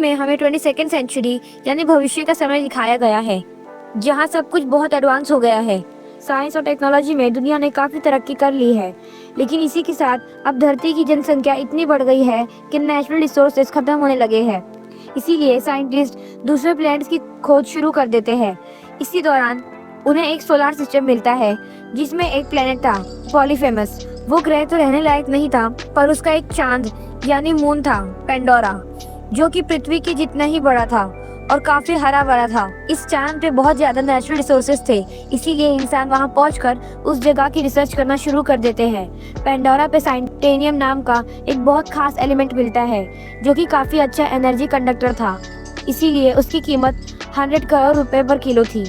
में हमें 22nd century यानी भविष्य का समय दिखाया गया है, जहाँ सब कुछ बहुत एडवांस हो गया है। साइंस और टेक्नोलॉजी में दुनिया ने काफ़ी तरक्की कर ली है, लेकिन इसी के साथ अब धरती की जनसंख्या इतनी बढ़ गई है कि नेचुरल रिसोर्सेज खत्म होने लगे हैं। इसीलिए साइंटिस्ट दूसरे प्लैनेट्स की खोज शुरू कर देते हैं। इसी दौरान उन्हें एक सोलर सिस्टम मिलता है जिसमें एक प्लैनेट था, पॉलीफेमस। वो ग्रह तो रहने लायक नहीं था, पर उसका एक चांद यानी मून था, पेंडोरा, जो कि पृथ्वी की जितना ही बड़ा था और काफी हरा भरा था। इस चांद पे बहुत ज्यादा नेचुरल रिसोर्सेज थे, इसीलिए इंसान वहां पहुंचकर उस जगह की रिसर्च करना शुरू कर देते हैं। पेंडोरा पे टाइटेनियम नाम का एक बहुत खास एलिमेंट मिलता है, जो कि काफी अच्छा एनर्जी कंडक्टर था। इसीलिए उसकी कीमत 100 करोड़ रुपए पर किलो थी,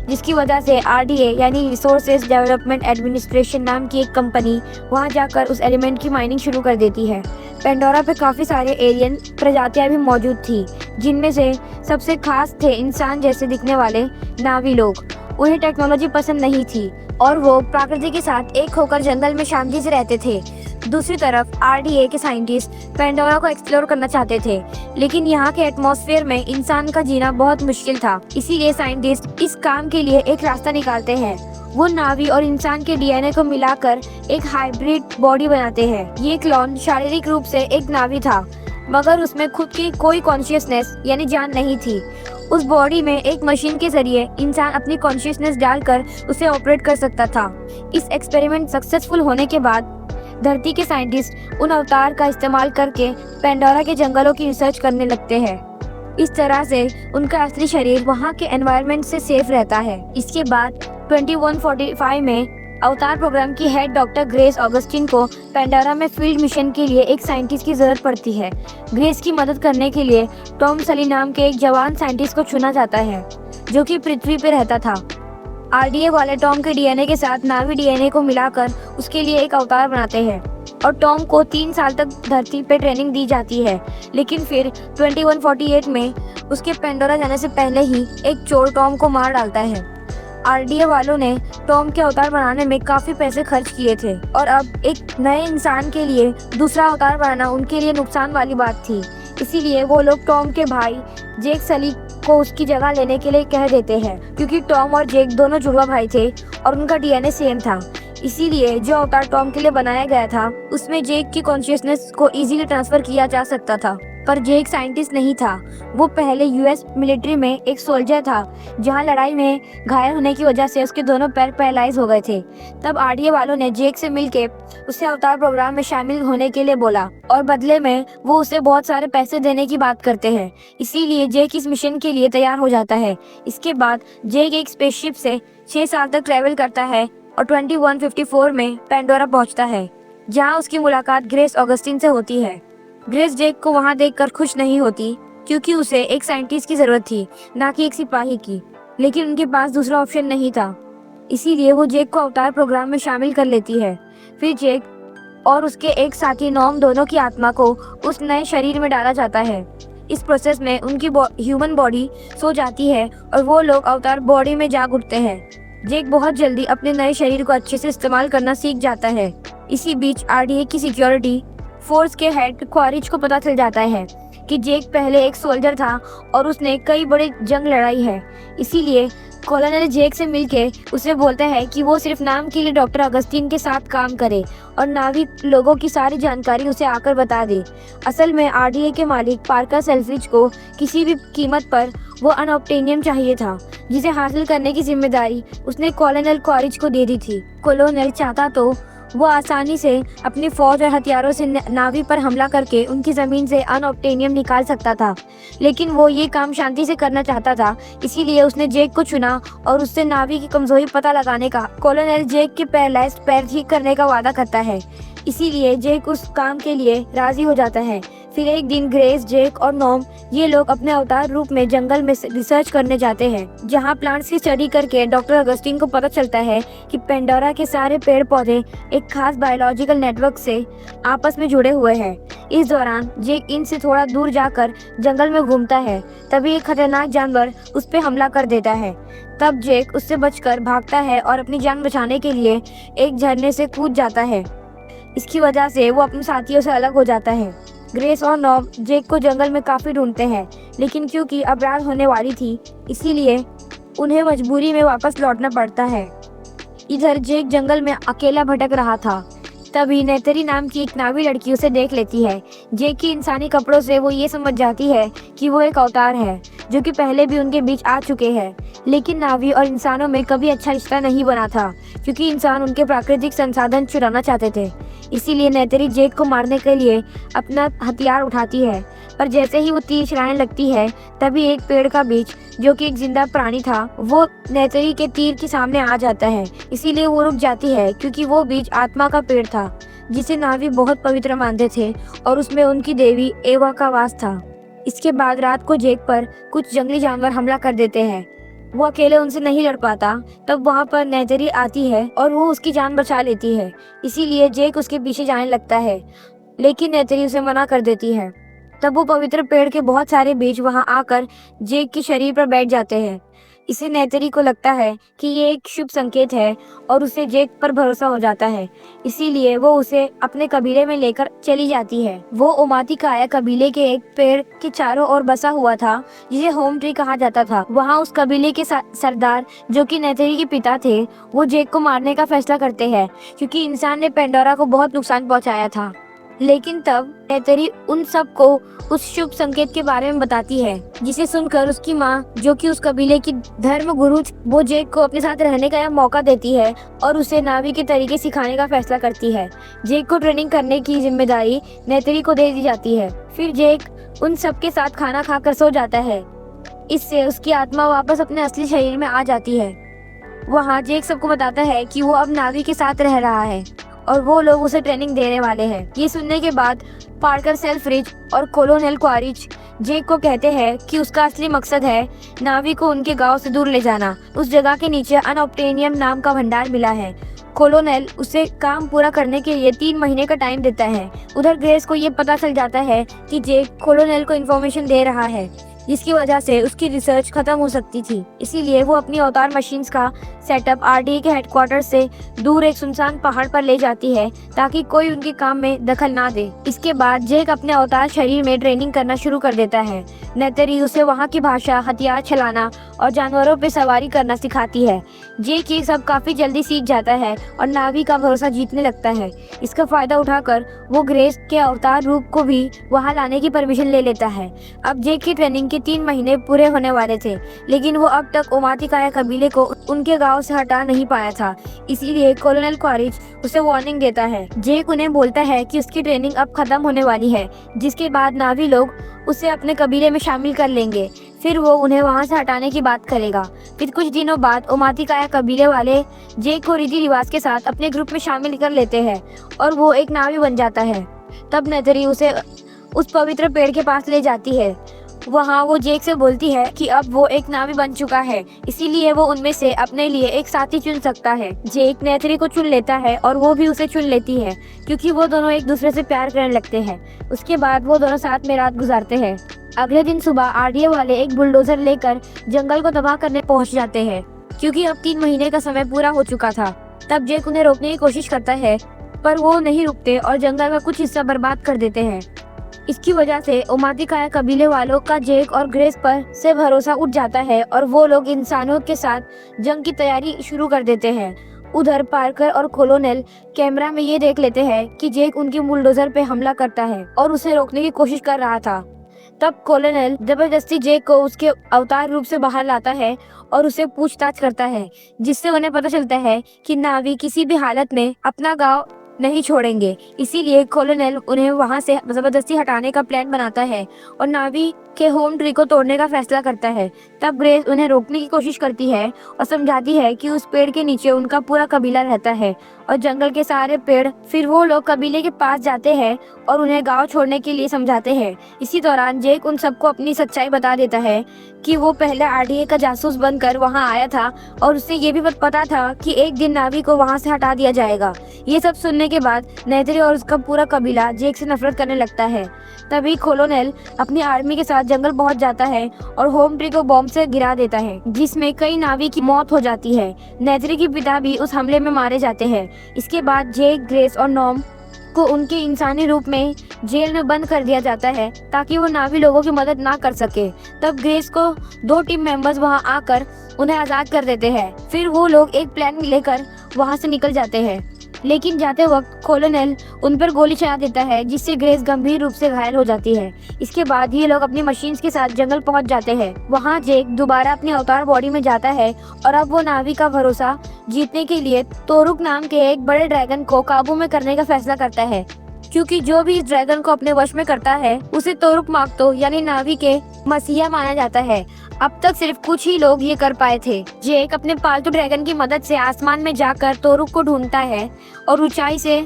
जिसकी वजह से RDA यानी रिसोर्सेज डेवलपमेंट एडमिनिस्ट्रेशन नाम की एक कंपनी वहां जाकर उस एलिमेंट की माइनिंग शुरू कर देती है। पेंडोरा पे काफ़ी सारे एलियन प्रजातियां भी मौजूद थी, जिनमें से सबसे खास थे इंसान जैसे दिखने वाले नावी लोग। उन्हें टेक्नोलॉजी पसंद नहीं थी और वो प्रकृति के साथ एक होकर जंगल में शांति से रहते थे। दूसरी तरफ RDA के साइंटिस्ट पेंडोरा को एक्सप्लोर करना चाहते थे, लेकिन यहाँ के एटमॉस्फेयर में इंसान का जीना बहुत मुश्किल था। इसीलिए साइंटिस्ट इस काम के लिए एक रास्ता निकालते हैं। वो नावी और इंसान के DNA को मिलाकर एक हाइब्रिड बॉडी बनाते हैं। ये क्लोन शारीरिक रूप से एक नावी था, मगर उसमें खुद की कोई कॉन्शियसनेस यानी जान नहीं थी। उस बॉडी में एक मशीन के जरिए इंसान अपनी कॉन्शियसनेस डालकर उसे ऑपरेट कर सकता था। इस एक्सपेरिमेंट सक्सेसफुल होने के बाद धरती के साइंटिस्ट उन अवतार का इस्तेमाल करके पेंडोरा के जंगलों की रिसर्च करने लगते हैं। इस तरह से उनका असली शरीर वहाँ के एनवायरनमेंट से सेफ रहता है। इसके बाद 2145 में अवतार प्रोग्राम की हेड डॉक्टर ग्रेस ऑगस्टिन को पेंडोरा में फील्ड मिशन के लिए एक साइंटिस्ट की जरूरत पड़ती है। ग्रेस की मदद करने के लिए टॉम सली नाम के एक जवान साइंटिस्ट को चुना जाता है, जो कि पृथ्वी पर रहता था। RDA वाले टॉम के DNA के साथ नावी DNA को मिलाकर उसके लिए एक अवतार बनाते हैं और टॉम को 3 साल तक धरती पे ट्रेनिंग दी जाती है। लेकिन फिर 2148 में उसके पेंडोरा जाने से पहले ही एक चोर टॉम को मार डालता है। RDA वालों ने टॉम के अवतार बनाने में काफी पैसे खर्च किए थे और अब एक नए इंसान के लिए दूसरा अवतार बनाना उनके लिए नुकसान वाली बात थी। इसीलिए वो लोग टॉम के भाई जेक सली को उसकी जगह लेने के लिए कह देते हैं, क्योंकि टॉम और जेक दोनों जुड़वा भाई थे और उनका DNA सेम था। इसीलिए जो अवतार टॉम के लिए बनाया गया था, उसमें जेक की कॉन्शियसनेस को इजीली ट्रांसफर किया जा सकता था। पर जेक साइंटिस्ट नहीं था, वो पहले US मिलिट्री में एक सोल्जर था, जहां लड़ाई में घायल होने की वजह से उसके दोनों पैर पैरालाइज हो गए थे। तब RDA वालों ने जेक से मिलके उसे अवतार प्रोग्राम में शामिल होने के लिए बोला और बदले में वो उसे बहुत सारे पैसे देने की बात करते हैं। इसीलिए जेक इस मिशन के लिए तैयार हो जाता है। इसके बाद जेक एक स्पेसशिप से 6 साल तक ट्रेवल करता है और 2154 में पेंडोरा पहुंचता है, जहां उसकी मुलाकात ग्रेस ऑगस्टिन से होती है। ग्रेस जेक को वहां देखकर खुश नहीं होती, क्योंकि उसे एक साइंटिस्ट की जरूरत थी, ना कि एक सिपाही की। लेकिन उनके पास दूसरा ऑप्शन नहीं था, इसीलिए वो जेक को अवतार प्रोग्राम में शामिल कर लेती है। फिर जेक और उसके एक साथी नॉम दोनों की आत्मा को उस नए शरीर में डाला जाता है। इस प्रोसेस में उनकी ह्यूमन बॉडी सो जाती है और वो लोग अवतार बॉडी में जाग उठते हैं। जेक बहुत जल्दी अपने नए शरीर को अच्छे से इस्तेमाल करना सीख जाता है। इसी बीच RDA की सिक्योरिटी फोर्स के हेड क्वारिज को पता चल जाता है कि जेक पहले एक सोल्जर था और उसने कई बड़े जंग लड़ाई है। इसीलिए कॉलोनल जेक से मिलके उसे बोलता है कि वो सिर्फ नाम के लिए डॉक्टर अगस्तीन के साथ काम करे और नाविक लोगों की सारी जानकारी उसे आकर बता दे। असल में RDA के मालिक पार्कर सेल्फ्रिज को किसी भी कीमत पर वो अनऑब्टेनियम चाहिए था, जिसे हासिल करने की जिम्मेदारी उसने कॉलोनल क्वारिज को दे दी थी। कॉलोनल चाहता तो वो आसानी से अपनी फौज और हथियारों से नावी पर हमला करके उनकी जमीन से अनऑब्टेनियम निकाल सकता था, लेकिन वो ये काम शांति से करना चाहता था। इसीलिए उसने जेक को चुना और उससे नावी की कमजोरी पता लगाने का, कॉलोनल जेक के पैरालाइज्ड पैर ठीक करने का वादा करता है। इसीलिए जेक उस काम के लिए राजी हो जाता है। फिर एक दिन ग्रेस, जेक और नॉम ये लोग अपने अवतार रूप में जंगल में रिसर्च करने जाते हैं, जहां प्लांट्स की स्टडी करके डॉक्टर अगस्टिन को पता चलता है कि पेंडोरा के सारे पेड़ पौधे एक खास बायोलॉजिकल नेटवर्क से आपस में जुड़े हुए हैं। इस दौरान जेक इनसे थोड़ा दूर जाकर जंगल में घूमता है, तभी एक खतरनाक जानवर उस पर हमला कर देता है। तब जेक उससे बचकर भागता है और अपनी जान बचाने के लिए एक झरने से कूद जाता है। इसकी वजह से वो अपने साथियों से अलग हो जाता है। ग्रेस और नॉम जेक को जंगल में काफी ढूंढते हैं, लेकिन क्योंकि अब रात होने वाली थी इसीलिए उन्हें मजबूरी में वापस लौटना पड़ता है। इधर जेक जंगल में अकेला भटक रहा था। तभी नेतरी नाम की एक नावी लड़की उसे देख लेती है। जेक की इंसानी कपड़ों से वो ये समझ जाती है कि वो एक अवतार है जो कि पहले भी उनके बीच आ चुके हैं। लेकिन नावी और इंसानों में कभी अच्छा रिश्ता नहीं बना था क्योंकि इंसान उनके प्राकृतिक संसाधन चुराना चाहते थे। इसीलिए नेतरी जेक को मारने के लिए अपना हथियार उठाती है, पर जैसे ही वो तीर चलाने लगती है तभी एक पेड़ का बीज जो कि एक जिंदा प्राणी था वो नेतरी के तीर के सामने आ जाता है। इसीलिए वो रुक जाती है क्योंकि वो बीज आत्मा का पेड़ था जिसे नावी बहुत पवित्र मानते थे और उसमें उनकी देवी एवा का वास था। इसके बाद रात को जेक पर कुछ जंगली जानवर हमला कर देते हैं। वो अकेले उनसे नहीं लड़ पाता। तब वहाँ पर नेतरी आती है और वो उसकी जान बचा लेती है। इसीलिए जेक उसके पीछे जाने लगता है, लेकिन नेतरी उसे मना कर देती है। तब वो पवित्र पेड़ के बहुत सारे बीज वहां आकर जेक के शरीर पर बैठ जाते हैं। इसे नेतरी को लगता है कि ये एक शुभ संकेत है और उसे जेक पर भरोसा हो जाता है। इसीलिए वो उसे अपने कबीले में लेकर चली जाती है। वो ओमाती काया कबीले के एक पेड़ के चारों ओर बसा हुआ था जिसे होम ट्री कहा जाता था। वहाँ उस कबीले के सरदार जो कि नेतरी के पिता थे वो जेक को मारने का फैसला करते हैं क्योंकि इंसान ने पेंडोरा को बहुत नुकसान पहुँचाया था। लेकिन तब नेतरी उन सब को उस शुभ संकेत के बारे में बताती है, जिसे सुनकर उसकी माँ जो कि उस कबीले की धर्म गुरु वो जेक को अपने साथ रहने का मौका देती है और उसे नावी के तरीके सिखाने का फैसला करती है। जेक को ट्रेनिंग करने की जिम्मेदारी नेतरी को दे दी जाती है। फिर जेक उन सब के साथ खाना खाकर सो जाता है। इससे उसकी आत्मा वापस अपने असली शरीर में आ जाती है। वहाँ जेक सबको बताता है कि वो अब नावी के साथ रह रहा है और वो लोग उसे ट्रेनिंग देने वाले हैं। ये सुनने के बाद पार्कर सेल्फ्रिज और कोलोनेल क्वारिच जेक को कहते हैं कि उसका असली मकसद है नावी को उनके गांव से दूर ले जाना। उस जगह के नीचे अनऑब्टेनियम नाम का भंडार मिला है। कोलोनेल उसे काम पूरा करने के लिए 3 महीने का टाइम देता है। उधर ग्रेस को ये पता चल जाता है कि जेक कोलोनेल को इन्फॉर्मेशन दे रहा है जिसकी वजह से उसकी रिसर्च खत्म हो सकती थी। इसीलिए वो अपनी अवतार मशीन्स का सेटअप आरडीए के हेडक्वार्टर से दूर एक सुनसान पहाड़ पर ले जाती है ताकि कोई उनके काम में दखल ना दे। इसके बाद जेक अपने अवतार शरीर में ट्रेनिंग करना शुरू कर देता है। नेतरी उसे वहाँ की भाषा, हथियार चलाना और जानवरों पे सवारी करना सिखाती है। जेक ये सब काफी जल्दी सीख जाता है और नावी का भरोसा जीतने लगता है। इसका फायदा उठाकर वो ग्रेस के अवतार रूप को भी वहाँ लाने की परमिशन ले लेता है। अब जेक की ट्रेनिंग के 3 महीने पूरे होने वाले थे, लेकिन वो अब तक ओमाती काया कबीले को उनके गांव से हटा नहीं पाया था। इसीलिए कोलोनेल क्वारिच उसे वार्निंग देता है। जेक उन्हें बोलता है कि उसकी ट्रेनिंग अब खत्म होने वाली है, जिसके बाद नावी लोग उसे अपने कबीले में शामिल कर लेंगे। फिर वो उन्हें वहां से हटाने की बात करेगा। फिर कुछ दिनों बाद ओमाती काया कबीले वाले जेक को रीति रिवाज के साथ अपने ग्रुप में शामिल कर लेते हैं और वो एक नावी बन जाता है। तब नेतरी उसे उस पवित्र पेड़ के पास ले जाती है। वहाँ वो जेक से बोलती है कि अब वो एक नावी बन चुका है, इसीलिए वो उनमें से अपने लिए एक साथी चुन सकता है। जेक नेतरी को चुन लेता है और वो भी उसे चुन लेती है क्योंकि वो दोनों एक दूसरे से प्यार करने लगते हैं। उसके बाद वो दोनों साथ में रात गुजारते हैं। अगले दिन सुबह आरडीए वाले एक बुलडोजर लेकर जंगल को तबाह करने पहुँच जाते हैं क्योंकि अब 3 महीने का समय पूरा हो चुका था। तब जेक उन्हें रोकने की कोशिश करता है पर वो नहीं रुकते और जंगल का कुछ हिस्सा बर्बाद कर देते हैं। इसकी वजह से ओमाती काया कबीले वालों का जेक और ग्रेस पर से भरोसा उठ जाता है और वो लोग इंसानों के साथ जंग की तैयारी शुरू कर देते हैं। उधर पार्कर और कोलोनेल कैमरा में ये देख लेते हैं कि जेक उनके बुलडोजर पे हमला करता है और उसे रोकने की कोशिश कर रहा था। तब कोलोनेल जबरदस्ती जेक को उसके अवतार रूप से बाहर लाता है और उसे पूछताछ करता है, जिससे उन्हें पता चलता है कि नावी किसी भी हालत में अपना गांव नहीं छोड़ेंगे। इसीलिए कोलोनेल उन्हें वहां से जबरदस्ती हटाने का प्लान बनाता है और नावी के होम ट्री को तोड़ने का फैसला करता है। तब ग्रेस उन्हें रोकने की कोशिश करती है और समझाती है कि उस पेड़ के नीचे उनका पूरा कबीला रहता है और जंगल के सारे पेड़। फिर वो लोग कबीले के पास जाते हैं और उन्हें गांव छोड़ने के लिए समझाते हैं। इसी दौरान जेक उन सबको अपनी सच्चाई बता देता है कि वो पहले आरडीए का जासूस बनकर वहां आया था और उसे ये भी पता था कि एक दिन नावी को वहां से हटा दिया जाएगा। ये सब सुनने के बाद नेतरी और उसका पूरा कबीला जेक से नफरत करने लगता है। तभी कोलोनेल अपनी आर्मी के साथ जंगल पहुंच जाता है और होम ट्री को बॉम्ब से गिरा देता है, जिसमें कई नावी की मौत हो जाती है। नेतरी के पिता भी उस हमले में मारे जाते हैं। इसके बाद जेक, ग्रेस और नॉम को उनके इंसानी रूप में जेल में बंद कर दिया जाता है ताकि वो नावी लोगों की मदद ना कर सके। तब ग्रेस को 2 टीम मेंबर्स वहां आकर उन्हें आजाद कर देते हैं। फिर वो लोग एक प्लान लेकर वहां से निकल जाते हैं, लेकिन जाते वक्त कॉलोनेल उन पर गोली चला देता है, जिससे ग्रेस गंभीर रूप से घायल हो जाती है। इसके बाद ये लोग अपनी मशीन्स के साथ जंगल पहुंच जाते हैं। वहां जेक दोबारा अपने अवतार बॉडी में जाता है और अब वो नावी का भरोसा जीतने के लिए तोरुक नाम के एक बड़े ड्रैगन को काबू में करने का फैसला करता है, क्योंकि जो भी इस ड्रैगन को अपने वश में करता है उसे तोरुक माकतो यानी नावी के मसीहा माना जाता है। अब तक सिर्फ कुछ ही लोग ये कर पाए थे। जेक अपने पालतू ड्रैगन की मदद से आसमान में जाकर तोरुक को ढूंढता है और ऊंचाई से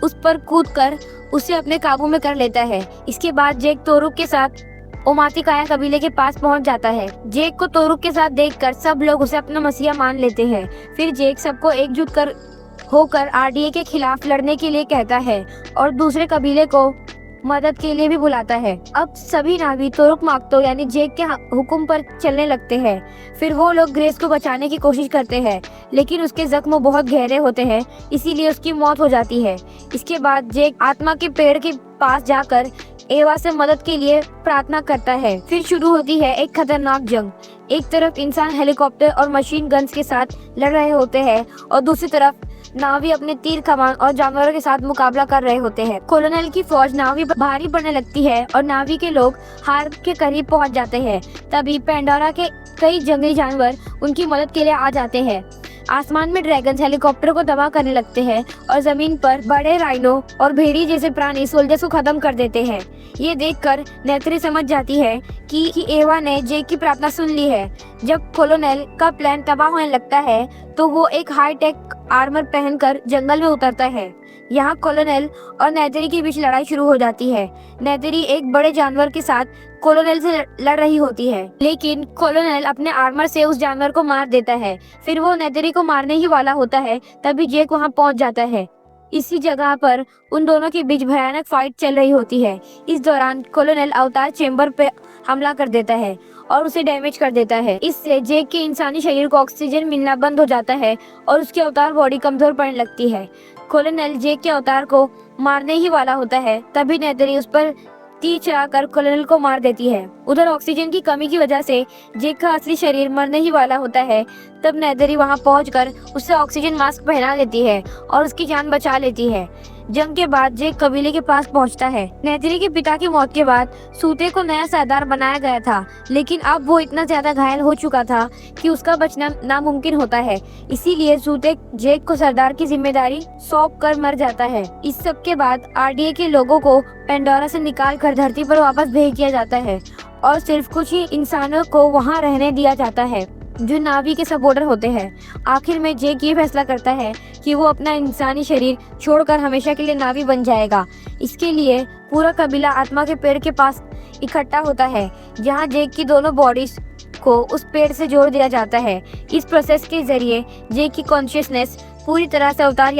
उस पर कूदकर उसे अपने काबू में कर लेता है। इसके बाद जेक तोरुक के साथ ओमातिकाया कबीले के पास पहुंच जाता है। जेक को तोरुक के साथ देखकर सब लोग उसे अपना मसीहा मान लेते हैं। फिर जेक सबको एकजुट होकर आरडीए के खिलाफ लड़ने के लिए कहता है और दूसरे कबीले को मदद के लिए भी बुलाता है। अब सभी नावी तोरुक माकतो यानी जेक के हुक्म पर चलने लगते हैं। फिर वो लोग ग्रेस को बचाने की कोशिश करते हैं, लेकिन उसके जख्म बहुत गहरे होते हैं, इसीलिए उसकी मौत हो जाती है। इसके बाद जेक आत्मा के पेड़ के पास जाकर एवा से मदद के लिए प्रार्थना करता है। फिर शुरू होती है एक खतरनाक जंग। एक तरफ इंसान हेलीकॉप्टर और मशीन गन्स के साथ लड़ रहे होते हैं और दूसरी तरफ नावी अपने तीर कमान और जानवरों के साथ मुकाबला कर रहे होते हैं। कॉलोनेल की फौज नावी पर भारी पड़ने लगती है और नावी के लोग हार के करीब पहुंच जाते हैं। तभी पेंडोरा के कई जंगली जानवर उनकी मदद के लिए आ जाते हैं। आसमान में ड्रैगन्स हेलीकॉप्टर को तबाह करने लगते हैं और जमीन पर बड़े राइनो और भेड़ी जैसे प्राणी सोल्जर्स को खत्म कर देते हैं। ये देखकर नेत्री समझ जाती है कि एवा ने जेक की प्रार्थना सुन ली है। जब कॉलोनेल का प्लान तबाह होने लगता है तो वो एक हाईटेक आर्मर पहनकर जंगल में उतरता है। यहाँ कॉलोनेल और नेत्री के बीच लड़ाई शुरू हो जाती है। नेत्री एक बड़े जानवर के साथ कॉलोनेल से लड़ रही होती है, लेकिन कॉलोनेल अपने आर्मर से उस जानवर को मार देता है। फिर वो नेत्री को मारने ही वाला होता है, तभी जेक वहाँ पहुँच जाता है। इसी जगह पर उन दोनों के बीच भयानक फाइट चल रही होती है। इस दौरान कॉलोनेल अवतार चेंबर पे हमला कर देता है और उसे डैमेज कर देता है। इससे जेक के इंसानी शरीर को ऑक्सीजन मिलना बंद हो जाता है और उसकी अवतार बॉडी कमजोर पड़ने लगती है। कॉलोनेल जेक के अवतार को मारने ही वाला होता है, तभी नेत्री उस पर तीर चलाकर कॉलोनेल को मार देती है। उधर ऑक्सीजन की कमी की वजह से जेक का असली शरीर मरने ही वाला होता है। तब नेत्री वहां पहुंचकर उसे ऑक्सीजन मास्क पहना देती है और उसकी जान बचा लेती है। जंग के बाद जेक कबीले के पास पहुंचता है। नेत्री के पिता की मौत के बाद सूते को नया सरदार बनाया गया था, लेकिन अब वो इतना ज्यादा घायल हो चुका था कि उसका बचना नामुमकिन होता है। इसीलिए सूते जेक को सरदार की जिम्मेदारी सौंप कर मर जाता है। इस सब के बाद आरडीए के लोगों को पेंडोरा से निकाल कर धरती पर वापस भेज दिया जाता है और सिर्फ कुछ ही इंसानों को वहाँ रहने दिया जाता है जो नावी के सपोर्टर होते हैं। आखिर में जेक ये फैसला करता है कि वो अपना इंसानी शरीर छोड़कर हमेशा के लिए नावी बन जाएगा। इसके लिए पूरा कबीला आत्मा के पेड़ के पास इकट्ठा होता है, जहां जेक की दोनों बॉडीज को उस पेड़ से जोड़ दिया जाता है। इस प्रोसेस के जरिए जेक की कॉन्शियसनेस पूरी तरह से अवतार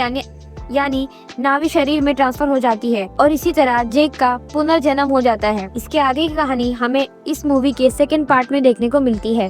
यानी नावी शरीर में ट्रांसफर हो जाती है और इसी तरह जेक का पुनर्जन्म हो जाता है। इसके आगे की कहानी हमें इस मूवी के सेकंड पार्ट में देखने को मिलती है।